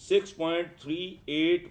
6.38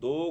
2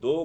2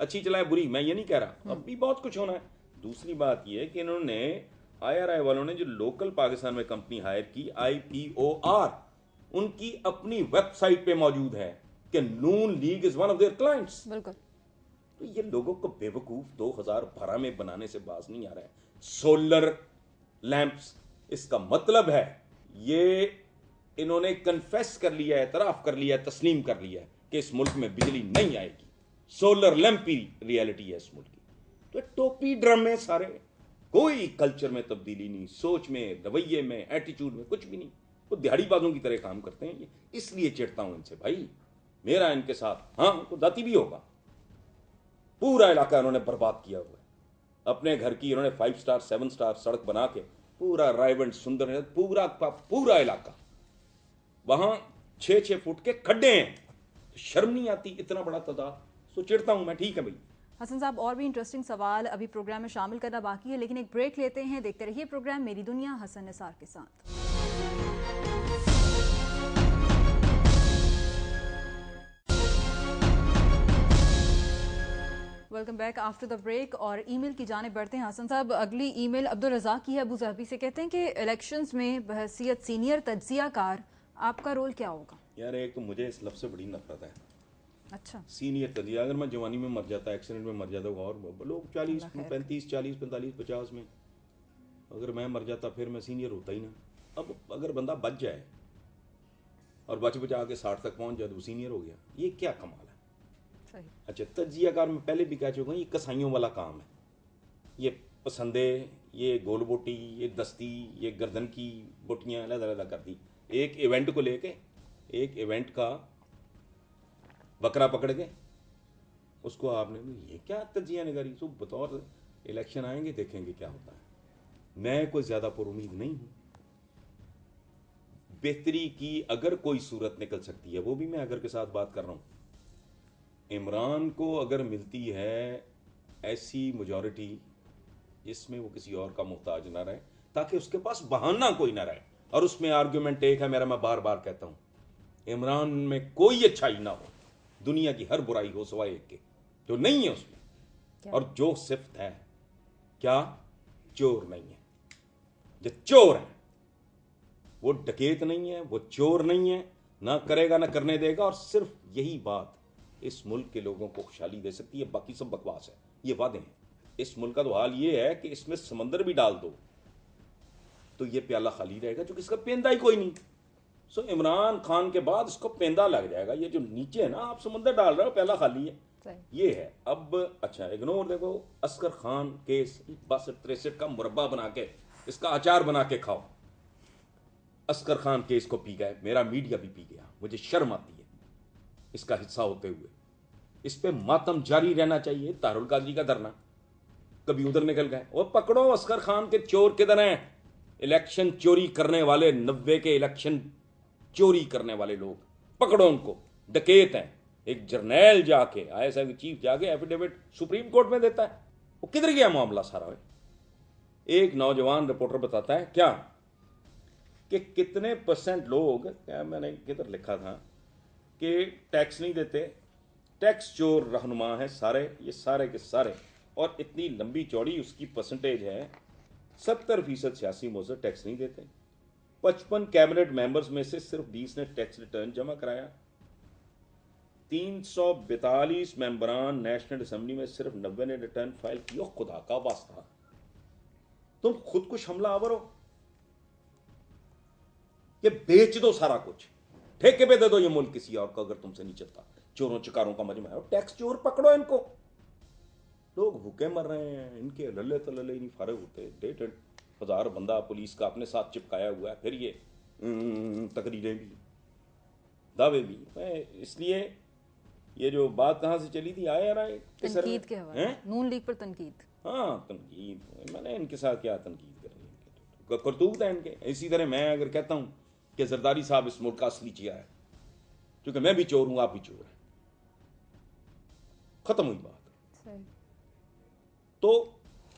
اچھی چلائے بری میں یہ نہیں کہہ رہا, اب بھی بہت کچھ ہونا ہے. دوسری بات یہ ہے کہ انہوں نے IRI والوں نے جو لوکل پاکستان میں کمپنی ہائر کی IPOR, ان کی اپنی ویب سائٹ پہ موجود ہے کہ Noon League is one of their clients. بالکل. تو یہ لوگوں کو بے وقوف 2012 میں بنانے سے باز نہیں آ رہا ہے. سولر لیمپس, اس کا مطلب ہے یہ انہوں نے کنفیس کر لیا ہے, اعتراف کر لیا ہے, تسلیم کر لیا ہے کہ اس ملک میں بجلی نہیں آئے گی. سولر لیمپ ہی ریالٹی ہے اس ملک کی. تو ٹوپی ڈرامے سارے, کوئی کلچر میں تبدیلی نہیں, سوچ میں, رویے میں, ایٹیچیوڈ میں کچھ بھی نہیں. وہ دیہڑی بازوں کی طرح کام کرتے ہیں. اس لیے چڑھتا ہوں ان سے بھائی, میرا ان کے ساتھ ہاں کو داتی بھی ہوگا. پورا علاقہ انہوں نے برباد کیا ہوا ہے. اپنے گھر کی انہوں نے 5 سٹار 7 سٹار سڑک بنا کے پورا رائیونٹ سندر پورا پورا علاقہ, وہاں 6-6 فٹ کے کھڈے ہیں. شرم نہیں آتی اتنا بڑا تعداد. سو چڑھتا ہوں میں. ٹھیک ہے بھائی. حسن صاحب اور بھی انٹرسٹنگ سوال ابھی پروگرام میں شامل کرنا باقی ہے, لیکن ایک بریک لیتے ہیں. دیکھتے رہیے پروگرام میری دنیا حسن نثار کے ساتھ. Welcome back after the break. اور ای میل کی جانب بڑھتے ہیں. حسن صاحب اگلی ای میل عبدالرزاق کی ہے ابو ظہبی سے. کہتے ہیں کہ الیکشنز میں بحیثیت سینئر تجزیہ کار آپ کا رول کیا ہوگا؟ یار ایک تو مجھے اس لفظ سے بڑی نفرت ہے. اچھا. سینئر تجزیہ, اگر میں جوانی میں مر جاتا, ایکسیڈنٹ میں مر جاتا, اور لوگ 40 35 40 45 50 میں, اگر میں مر جاتا پھر میں سینئر ہوتا ہی نا. اب اگر بندہ بچ جائے اور بچا کے 60 تک پہنچ جائے تو وہ سینئر ہو گیا, یہ کیا کمال ہے. صحیح. اچھا تجزیہ کار میں پہلے بھی کہہ چکا ہوں, یہ کسائیوں والا کام ہے. یہ پسندے, یہ گول بوٹی, یہ دستی, یہ گردن کی بوٹیاں علیحدہ کر دی. ایک ایونٹ کو لے کے, ایک ایونٹ کا بکرا پکڑ کے اس کو آپ نے, یہ کیا تجزیہ نگاری. سو بطور الیکشن آئیں گے دیکھیں گے کیا ہوتا ہے. میں کوئی زیادہ پر امید نہیں ہوں. بہتری کی اگر کوئی صورت نکل سکتی ہے, وہ بھی میں اگر کے ساتھ بات کر رہا ہوں. عمران کو اگر ملتی ہے ایسی میجورٹی جس میں وہ کسی اور کا محتاج نہ رہے, تاکہ اس کے پاس بہانہ کوئی نہ رہے, اور اس میں آرگیومنٹ ایک ہے میرا, میں بار بار کہتا ہوں, عمران میں کوئی اچھائی نہ ہو, دنیا کی ہر برائی ہو سوائے ایک کے, جو نہیں ہے اس میں. اور جو صفت ہے کیا, چور نہیں ہے. جو چور ہے وہ ڈکیت نہیں ہے, وہ چور نہیں ہے, نہ کرے گا نہ کرنے دے گا. اور صرف یہی بات اس ملک کے لوگوں کو خوشحالی دے سکتی ہے, باقی سب بکواس ہے. یہ وعدے ہیں. اس ملک کا تو حال یہ ہے کہ اس میں سمندر بھی ڈال دو تو یہ پیالہ خالی رہے گا, چونکہ اس کا پیندہ ہی کوئی نہیں. سو عمران خان کے بعد اس کو پیندہ لگ جائے گا. یہ جو نیچے ہے نا, آپ سمندر ڈال رہے ہو, پیالہ خالی ہے. یہ ہے. اب اچھا اگنور دیکھو, اصغر خان کیس 62-63 کا مربع بنا کے, اس کا اچار بنا کے کھاؤ. اصغر خان کیس کو پی گئے, میرا میڈیا بھی پی گیا. مجھے شرم آتی ہے اس کا حصہ ہوتے ہوئے. اس پہ ماتم جاری رہنا چاہیے. طاہر القادری کا دھرنا, کبھی ادھر نکل گئے. اور پکڑو اصغر خان کے چور کدھر ہیں, الیکشن چوری کرنے والے, 90 کے الیکشن چوری کرنے والے لوگ, پکڑو ان کو. ڈکیت ہیں. ایک جرنیل جا کے, ISI کے چیف جا کے ایفیڈیوٹ سپریم کورٹ میں دیتا ہے. وہ کدھر گیا معاملہ سارا ہے. ایک نوجوان رپورٹر بتاتا ہے کیا کہ کتنے % لوگ, کیا میں نے کدھر لکھا تھا, کہ ٹیکس نہیں دیتے. ٹیکس چور رہنما ہیں سارے, یہ سارے کے سارے. اور اتنی لمبی چوڑی اس کی پرسنٹیج ہے, 70% سیاسی موثر ٹیکس نہیں دیتے. 55 کیبنٹ ممبرز میں سے صرف 20 نے ٹیکس ریٹرن جمع کرایا. 342 ممبران نیشنل اسمبلی میں صرف 90 نے ریٹرن فائل کیا. خدا کا واسطہ, تم خود کش حملہ آور ہو. یہ بیچ دو سارا کچھ, ٹھیکے پہ دے دو یہ ملک کسی اور کو, اگر تم سے نہیں چلتا. چوروں چکاروں کا مجمع ہے. ٹیکس چور پکڑو ان کو. لوگ بھوکے مر رہے ہیں, ان کے للے تو للے ہی نہیں فارغ ہوتے. 1,500 بندہ پولیس کا اپنے ساتھ چپکایا ہوا ہے. پھر یہ تقریریں بھی, دعوے بھی. اس لیے یہ جو بات کہاں سے چلی تھی, آیا رہا ہے تنقید کے حوالے, نون لیگ پر تنقید. ہاں تنقید, میں نے ان کے ساتھ کیا تنقید کرنی ہے, کرتوت ہے ان کے. اسی طرح میں اگر کہتا ہوں کہ زرداری صاحب اس ملک کا اصلی چہرہ ہے, کیونکہ میں بھی چور ہوں, آپ بھی چور ہیں, ختم ہوئی بات. تو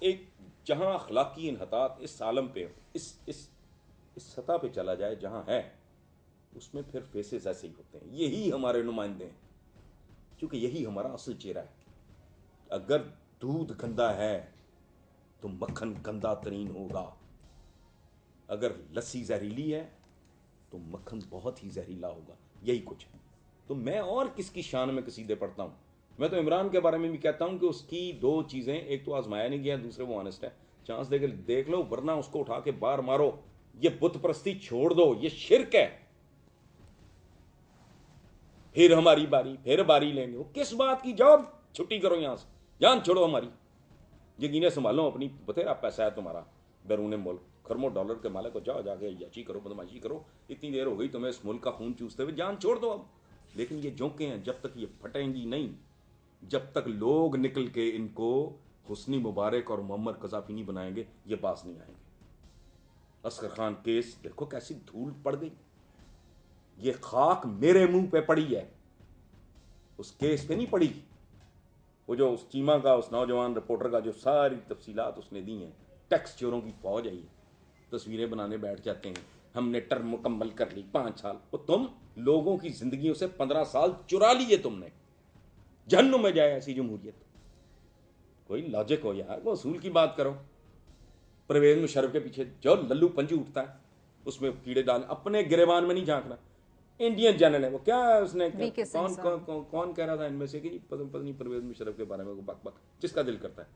ایک جہاں اخلاقی انحطاط اس عالم پہ, اس سطح پہ چلا جائے جہاں ہے, اس میں پھر فیسز ایسے ہی ہوتے ہیں. یہی ہمارے نمائندے ہیں, کیونکہ یہی ہمارا اصل چہرہ ہے. اگر دودھ گندا ہے تو مکھن گندا ترین ہوگا، اگر لسی زہریلی ہے تو مکھن بہت ہی زہریلا ہوگا. یہی کچھ ہے. تو میں اور کس کی شان میں قصیدے پڑھتا ہوں؟ میں تو عمران کے بارے میں بھی کہتا ہوں کہ اس کی دو چیزیں، ایک تو آزمایا نہیں گیا، دوسرے وہ آنےسٹ ہے. چانس دے کے دیکھ لو، ورنہ اس کو اٹھا کے باہر مارو. یہ بت پرستی چھوڑ دو، یہ شرک ہے. پھر ہماری باری، پھر باری لیں گے. وہ کس بات کی؟ جاؤ چھٹی کرو یہاں سے، جان چھوڑو ہماری. یقینیں سنبھالو اپنی، بتھیرا پیسہ ہے تمہارا بیرون ملک، کھرمو ڈالر کے مالک کو. جاؤ جا کے یاچی کرو، بدماشی کرو. اتنی دیر ہو گئی تمہیں اس ملک کا خون چوستے ہوئے، جان چھوڑ دو اب. لیکن یہ جونکیں ہیں، جب تک یہ پھٹیں گی نہیں، جب تک لوگ نکل کے ان کو حسنی مبارک اور معمر قذافی نہیں بنائیں گے، یہ باز نہیں آئیں گے. اصغر خان کیس دیکھو کیسی دھول پڑ گئی. یہ خاک میرے منہ پہ پڑی ہے، اس کیس پہ نہیں پڑی. وہ جو اس چیمہ کا، اس نوجوان رپورٹر کا جو ساری تفصیلات اس نے دی ہیں. ٹیکس چوروں کی فوج ہے یہ، تصویریں بنانے بیٹھ جاتے ہیں. ہم نے ٹرم مکمل کر لی 5 سال. وہ تم لوگوں کی زندگیوں سے 15 سال چرا لیے تم نے. جہنم میں جائے ایسی جمہوریت. کوئی لاجک ہو یار، وہ اصول کی بات کرو. پرویز مشرف کے پیچھے جو للو پنجو اٹھتا ہے اس میں کیڑے ڈال، اپنے گریبان میں نہیں جھانکنا. انڈین جنرل ہے وہ، کیا اس نے کون کہہ رہا تھا ان میں سے کہ پتہ نہیں پرویز مشرف کے بارے میں بک بک جس کا دل کرتا ہے.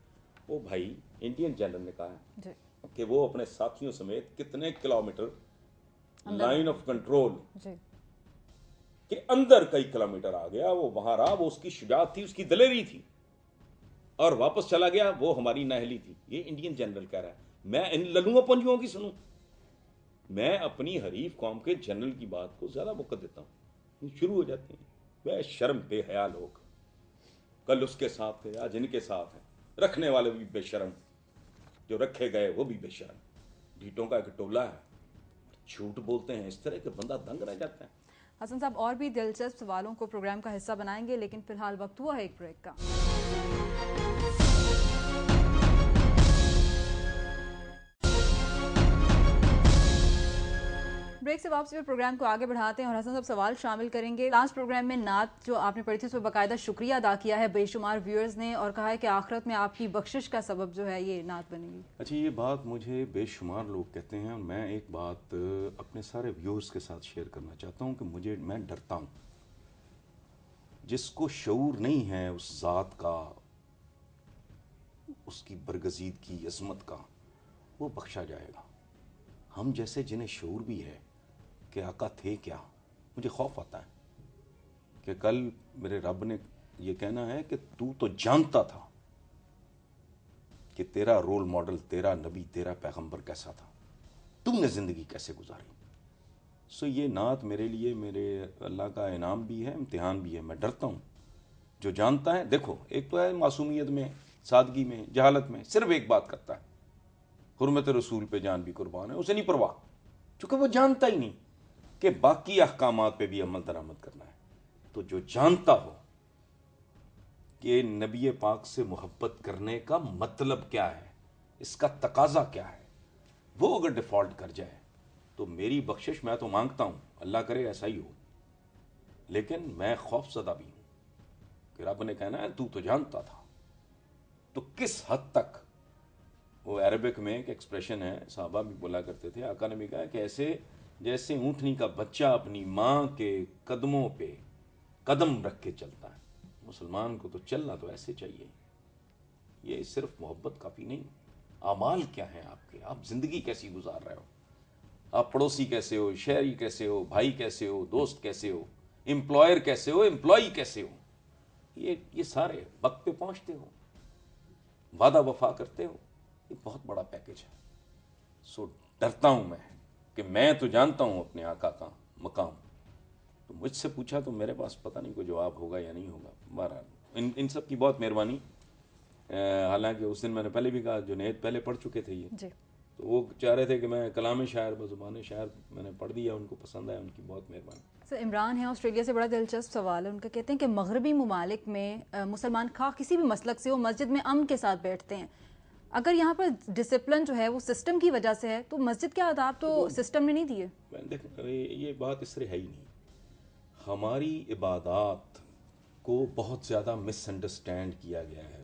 وہ بھائی انڈین جنرل نے کہا کہ وہ اپنے ساتھیوں سمیت کتنے کلومیٹر لائن آف کنٹرول کے اندر کئی کلومیٹر آ گیا. وہ وہاں رہا، وہ اس کی شجاعت تھی، اس کی دلیری تھی، اور واپس چلا گیا. وہ ہماری نااہلی تھی. یہ انڈین جنرل کہہ رہا ہے. میں ان للوؤں پنجوؤں کی سنوں؟ میں اپنی حریف قوم کے جنرل کی بات کو زیادہ وقت دیتا ہوں. شروع ہو جاتے ہیں بے شرم بے حیا لوگ. کل اس کے ساتھ تھے، آج ان کے ساتھ ہیں. رکھنے والے بھی بے شرم، جو رکھے گئے وہ بھی بے شرم. ڈھیٹوں کا ایک ٹولہ ہے، جھوٹ بولتے ہیں اس طرح کہ بندہ دنگ رہ جاتا ہے. حسن صاحب اور بھی دلچسپ سوالوں کو پروگرام کا حصہ بنائیں گے، لیکن فی الحال وقت ہوا ہے ایک بریک کا. بریک سے واپسی پر پروگرام کو آگے بڑھاتے ہیں اور حسن صاحب سوال شامل کریں گے. لاسٹ پروگرام میں نعت جو آپ نے پڑھی تھی اس پر باقاعدہ شکریہ ادا کیا ہے بے شمار ویورز نے، اور کہا ہے کہ آخرت میں آپ کی بخشش کا سبب جو ہے یہ نعت بنے گی. اچھا، یہ بات مجھے بے شمار لوگ کہتے ہیں، اور میں ایک بات اپنے سارے ویورز کے ساتھ شیئر کرنا چاہتا ہوں کہ میں ڈرتا ہوں. جس کو شعور نہیں ہے اس ذات کا، اس کی برگزیدگی عظمت کا، وہ بخشا جائے گا. ہم جیسے جنہیں شعور بھی ہے کہ آقا تھے کیا، مجھے خوف آتا ہے کہ کل میرے رب نے یہ کہنا ہے کہ تو جانتا تھا کہ تیرا رول ماڈل، تیرا نبی، تیرا پیغمبر کیسا تھا، تم نے زندگی کیسے گزاری. یہ نعت میرے لیے میرے اللہ کا انعام بھی ہے، امتحان بھی ہے. میں ڈرتا ہوں. جو جانتا ہے، دیکھو ایک تو ہے معصومیت میں، سادگی میں، جہالت میں صرف ایک بات کرتا ہے، حرمت رسول پہ جان بھی قربان ہے، اسے نہیں پرواہ، چونکہ وہ جانتا ہی نہیں کہ باقی احکامات پہ بھی عمل درآمد کرنا ہے. تو جو جانتا ہو کہ نبی پاک سے محبت کرنے کا مطلب کیا ہے، اس کا تقاضا کیا ہے، وہ اگر ڈیفالٹ کر جائے تو میری بخشش میں تو مانگتا ہوں، اللہ کرے ایسا ہی ہو، لیکن میں خوف زدہ بھی ہوں کہ رب نے کہنا ہے تو جانتا تھا. تو کس حد تک، وہ عربک میں ایک ایکسپریشن ہے، صحابہ بھی بولا کرتے تھے، آقا نے بھی کہا کہ ایسے جیسے اونٹنی کا بچہ اپنی ماں کے قدموں پہ قدم رکھ کے چلتا ہے. مسلمان کو تو چلنا تو ایسے چاہیے. یہ صرف محبت کافی نہیں. اعمال کیا ہیں آپ کے، آپ زندگی کیسی گزار رہے ہو، آپ پڑوسی کیسے ہو، شہری کیسے ہو، بھائی کیسے ہو، دوست کیسے ہو، امپلائر کیسے ہو، امپلائی کیسے ہو. یہ سارے وقت پہ پہنچتے ہو، وعدہ وفا کرتے ہو. یہ بہت بڑا پیکج ہے. ڈرتا ہوں میں تو جانتا ہوں اپنے آقا کا مقام. تو مجھ سے پوچھا تو میرے پاس پتہ نہیں کوئی جواب ہوگا یا نہیں ہوگا. بہرحال ان سب کی بہت مہربانی. حالانکہ اس دن میں نے پہلے بھی کہا، جنید پہلے پڑھ چکے تھے یہ جی، تو وہ چاہ رہے تھے کہ میں کلام شاعر بزبان شاعر میں نے پڑھ دیا، ان کو پسند آیا، ان کی بہت مہربانی. سر عمران ہے آسٹریلیا سے، بڑا دلچسپ سوال ہے ان کا. کہتے ہیں کہ مغربی ممالک میں مسلمان خواہ کسی بھی مسلک سے ہو مسجد میں امن کے ساتھ بیٹھتے ہیں. اگر یہاں پر ڈسپلن جو ہے وہ سسٹم کی وجہ سے ہے تو مسجد کے آداب تو سسٹم نے نہیں دیے. دیکھ، یہ بات اس طرح ہے ہی نہیں. ہماری عبادات کو بہت زیادہ مس انڈرسٹینڈ کیا گیا ہے.